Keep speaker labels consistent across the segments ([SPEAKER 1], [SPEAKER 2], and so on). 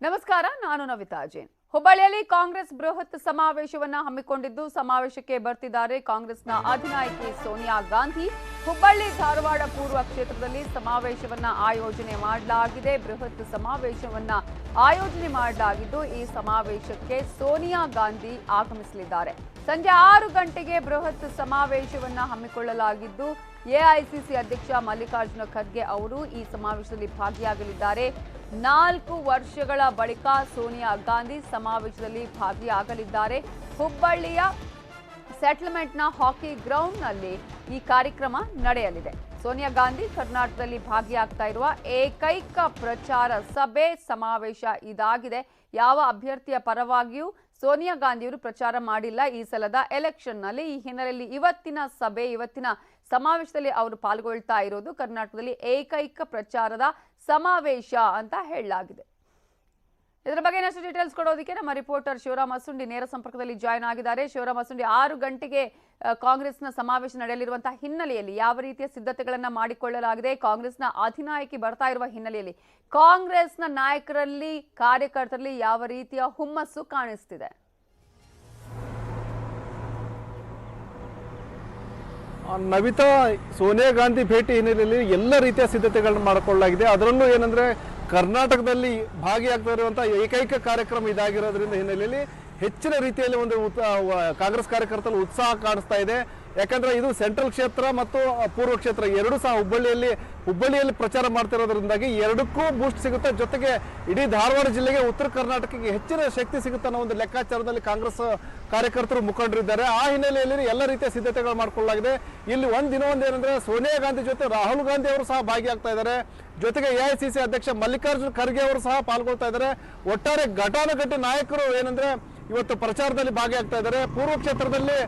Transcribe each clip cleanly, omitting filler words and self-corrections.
[SPEAKER 1] ನಮಸ್ಕಾರ, ನಾನು ನವಿತಾ ಜೈನ್. ಹುಬ್ಬಳ್ಳಿಯಲ್ಲಿ ಕಾಂಗ್ರೆಸ್ ಬೃಹತ್ ಸಮಾವೇಶವನ್ನ ಹಮ್ಮಿಕೊಂಡಿದ್ದು, ಸಮಾವೇಶಕ್ಕೆ ಬರ್ತಿದ್ದಾರೆ ಕಾಂಗ್ರೆಸ್ನ ಅಧಿನಾಯಕಿ ಸೋನಿಯಾ ಗಾಂಧಿ. ಹುಬ್ಬಳ್ಳಿ ಧಾರವಾಡ ಪೂರ್ವ ಕ್ಷೇತ್ರದಲ್ಲಿ ಸಮಾವೇಶವನ್ನ ಆಯೋಜನೆ ಮಾಡಲಾಗಿದೆ. ಬೃಹತ್ ಸಮಾವೇಶವನ್ನ ಆಯೋಜನೆ ಮಾಡಲಾಗಿದ್ದು, ಈ ಸಮಾವೇಶಕ್ಕೆ ಸೋನಿಯಾ ಗಾಂಧಿ ಆಗಮಿಸಲಿದ್ದಾರೆ. ಸಂಜೆ 6 ಗಂಟೆಗೆ ಬೃಹತ್ ಸಮಾವೇಶವನ್ನ ಹಮ್ಮಿಕೊಳ್ಳಲಾಗಿದ್ದು, ಎಐಸಿಸಿ ಅಧ್ಯಕ್ಷ ಮಲ್ಲಿಕಾರ್ಜುನ ಖರ್ಗೆ ಅವರು ಈ ಸಮಾವೇಶದಲ್ಲಿ ಭಾಗಿಯಾಗಲಿದ್ದಾರೆ. 4 ವರ್ಷಗಳ ಬಳಿಕ ಸೋನಿಯಾ ಗಾಂಧಿ ಸಮಾವೇಶದಲ್ಲಿ ಭಾಗಿಯಾಗಲಿದ್ದಾರೆ. ಹುಬ್ಬಳ್ಳಿಯ ಸೆಟಲ್ಮೆಂಟ್ನ ಹಾಕಿ ಗ್ರೌಂಡ್ನಲ್ಲಿ ಈ ಕಾರ್ಯಕ್ರಮ ನಡೆಯಲಿದೆ. ಸೋನಿಯಾ ಗಾಂಧಿ ಕರ್ನಾಟಕದಲ್ಲಿ ಭಾಗಿಯಾಗ್ತಾ ಇರುವ ಏಕೈಕ ಪ್ರಚಾರ ಸಭೆ ಸಮಾವೇಶ ಇದಾಗಿದೆ. ಯಾವ ಅಭ್ಯರ್ಥಿಯ ಪರವಾಗಿಯೂ ಸೋನಿಯಾ ಗಾಂಧಿಯವರು ಪ್ರಚಾರ ಮಾಡಿಲ್ಲ ಈ ಸಲದ ಎಲೆಕ್ಷನ್ನಲ್ಲಿ. ಈ ಹಿನ್ನೆಲೆಯಲ್ಲಿ ಇವತ್ತಿನ ಸಮಾವೇಶದಲ್ಲಿ ಅವರು ಪಾಲ್ಗೊಳ್ತಾ ಇರೋದು ಕರ್ನಾಟಕದಲ್ಲಿ ಏಕೈಕ ಪ್ರಚಾರದ ಸಮಾವೇಶ ಅಂತ ಹೇಳಲಾಗಿದೆ. ಇದರ ಬಗ್ಗೆ ಇನ್ನಷ್ಟು ಡೀಟೇಲ್ಸ್ ಕೊಡೋದಕ್ಕೆ ನಮ್ಮ ರಿಪೋರ್ಟರ್ ಶಿವರಾಮ್ ಅಸುಂಡಿ ನೇರ ಸಂಪರ್ಕದಲ್ಲಿ ಜಾಯ್ನ್ ಆಗಿದ್ದಾರೆ. ಶಿವರಾಮ್ ಅಸುಂಡಿ, 6 ಗಂಟೆಗೆ ಕಾಂಗ್ರೆಸ್ನ ಸಮಾವೇಶ ನಡೆಯಲಿರುವಂತಹ ಹಿನ್ನೆಲೆಯಲ್ಲಿ ಯಾವ ರೀತಿಯ ಸಿದ್ಧತೆಗಳನ್ನ ಮಾಡಿಕೊಳ್ಳಲಾಗಿದೆ? ಕಾಂಗ್ರೆಸ್ನ ಅಧಿನಾಯಕಿ ಬರ್ತಾ ಇರುವ ಹಿನ್ನೆಲೆಯಲ್ಲಿ ಕಾಂಗ್ರೆಸ್ನ ನಾಯಕರಲ್ಲಿ, ಕಾರ್ಯಕರ್ತರಲ್ಲಿ ಯಾವ ರೀತಿಯ ಹುಮ್ಮಸ್ಸು ಕಾಣಿಸ್ತಿದೆ?
[SPEAKER 2] ನವಿತಾ, ಸೋನಿಯಾ ಗಾಂಧಿ ಭೇಟಿ ಹಿನ್ನೆಲೆಯಲ್ಲಿ ಎಲ್ಲ ರೀತಿಯ ಸಿದ್ಧತೆಗಳನ್ನು ಮಾಡಿಕೊಳ್ಳಲಾಗಿದೆ. ಅದರಲ್ಲೂ ಏನಂದ್ರೆ ಕರ್ನಾಟಕದಲ್ಲಿ ಭಾಗಿಯಾಗ್ತಾ ಇರುವಂತಹ ಏಕೈಕ ಕಾರ್ಯಕ್ರಮ ಇದಾಗಿರೋದ್ರಿಂದ ಹಿನ್ನೆಲೆಯಲ್ಲಿ ಹೆಚ್ಚಿನ ರೀತಿಯಲ್ಲಿ ಒಂದು ಕಾಂಗ್ರೆಸ್ ಕಾರ್ಯಕರ್ತರು ಉತ್ಸಾಹ ಕಾಣಿಸ್ತಾ ಇದೆ. ಯಾಕಂದ್ರೆ ಇದು ಸೆಂಟ್ರಲ್ ಕ್ಷೇತ್ರ ಮತ್ತು ಪೂರ್ವ ಕ್ಷೇತ್ರ ಎರಡೂ ಸಹ ಹುಬ್ಬಳ್ಳಿಯಲ್ಲಿ ಪ್ರಚಾರ ಮಾಡ್ತಿರೋದ್ರಿಂದಾಗಿ ಎರಡಕ್ಕೂ ಬೂಸ್ಟ್ ಸಿಗುತ್ತೆ. ಜೊತೆಗೆ ಇಡೀ ಧಾರವಾಡ ಜಿಲ್ಲೆಗೆ, ಉತ್ತರ ಕರ್ನಾಟಕಕ್ಕೆ ಹೆಚ್ಚಿನ ಶಕ್ತಿ ಸಿಗುತ್ತೆ ಅನ್ನೋ ಒಂದು ಲೆಕ್ಕಾಚಾರದಲ್ಲಿ ಕಾಂಗ್ರೆಸ್ ಕಾರ್ಯಕರ್ತರು ಮುಖಂಡರಿದ್ದಾರೆ. ಆ ಹಿನ್ನೆಲೆಯಲ್ಲಿ ಎಲ್ಲ ರೀತಿಯ ಸಿದ್ಧತೆಗಳು ಮಾಡಿಕೊಳ್ಳಲಾಗಿದೆ. ಇಲ್ಲಿ ಏನಂದ್ರೆ ಸೋನಿಯಾ ಗಾಂಧಿ ಜೊತೆ ರಾಹುಲ್ ಗಾಂಧಿ ಅವರು ಸಹ ಭಾಗಿಯಾಗ್ತಾ ಇದ್ದಾರೆ. ಜೊತೆಗೆ ಎಐಸಿಸಿ ಅಧ್ಯಕ್ಷ ಮಲ್ಲಿಕಾರ್ಜುನ ಖರ್ಗೆ ಅವರು ಸಹ ಪಾಲ್ಗೊಳ್ತಾ ಇದ್ದಾರೆ. ಒಟ್ಟಾರೆ ಘಟಾನುಘಟಿ ನಾಯಕರು ಏನಂದ್ರೆ ಇವತ್ತು ಪ್ರಚಾರದಲ್ಲಿ ಭಾಗಿಯಾಗ್ತಾ ಇದ್ದಾರೆ. ಪೂರ್ವ ಕ್ಷೇತ್ರದಲ್ಲಿ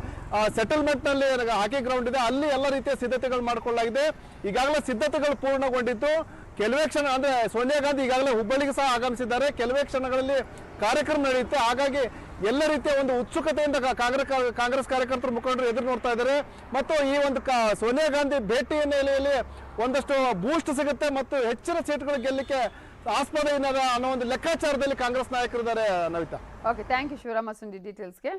[SPEAKER 2] ಸೆಟಲ್ಮೆಂಟ್ ನಲ್ಲಿ ಹಾಕಿ ಗ್ರೌಂಡ್ ಇದೆ, ಅಲ್ಲಿ ಎಲ್ಲ ರೀತಿಯ ಸಿದ್ಧತೆಗಳು ಮಾಡಿಕೊಳ್ಳಲಾಗಿದೆ. ಈಗಾಗಲೇ ಸಿದ್ಧತೆಗಳು ಪೂರ್ಣಗೊಂಡಿದ್ದು, ಕೆಲವೇ ಕ್ಷಣ ಅಂದ್ರೆ ಸೋನಿಯಾ ಗಾಂಧಿ ಈಗಾಗಲೇ ಹುಬ್ಬಳ್ಳಿಗೆ ಸಹ ಆಗಮಿಸಿದ್ದಾರೆ. ಕೆಲವೇ ಕ್ಷಣಗಳಲ್ಲಿ ಕಾರ್ಯಕ್ರಮ ನಡೆಯುತ್ತೆ. ಹಾಗಾಗಿ ಎಲ್ಲ ರೀತಿಯ ಒಂದು ಉತ್ಸುಕತೆಯಿಂದ ಕಾಂಗ್ರೆಸ್ ಕಾರ್ಯಕರ್ತರು ಮುಖಂಡರು ಎದುರು ನೋಡ್ತಾ ಇದ್ದಾರೆ. ಮತ್ತು ಈ ಒಂದು ಸೋನಿಯಾ ಗಾಂಧಿ ಭೇಟಿ ಹಿನ್ನೆಲೆಯಲ್ಲಿ ಒಂದಷ್ಟು ಬೂಸ್ಟ್ ಸಿಗುತ್ತೆ ಮತ್ತು ಹೆಚ್ಚಿನ ಸೀಟ್ಗಳು ಗೆಲ್ಲಕ್ಕೆ ಆಸ್ಪದ ಅನ್ನೋ ಒಂದು ಲೆಕ್ಕಾಚಾರದಲ್ಲಿ ಕಾಂಗ್ರೆಸ್ ನಾಯಕರಿದ್ದಾರೆ. Navita,
[SPEAKER 1] okay, thank you Shivaram Asundi ಡೀಟೇಲ್ಸ್ಗೆ.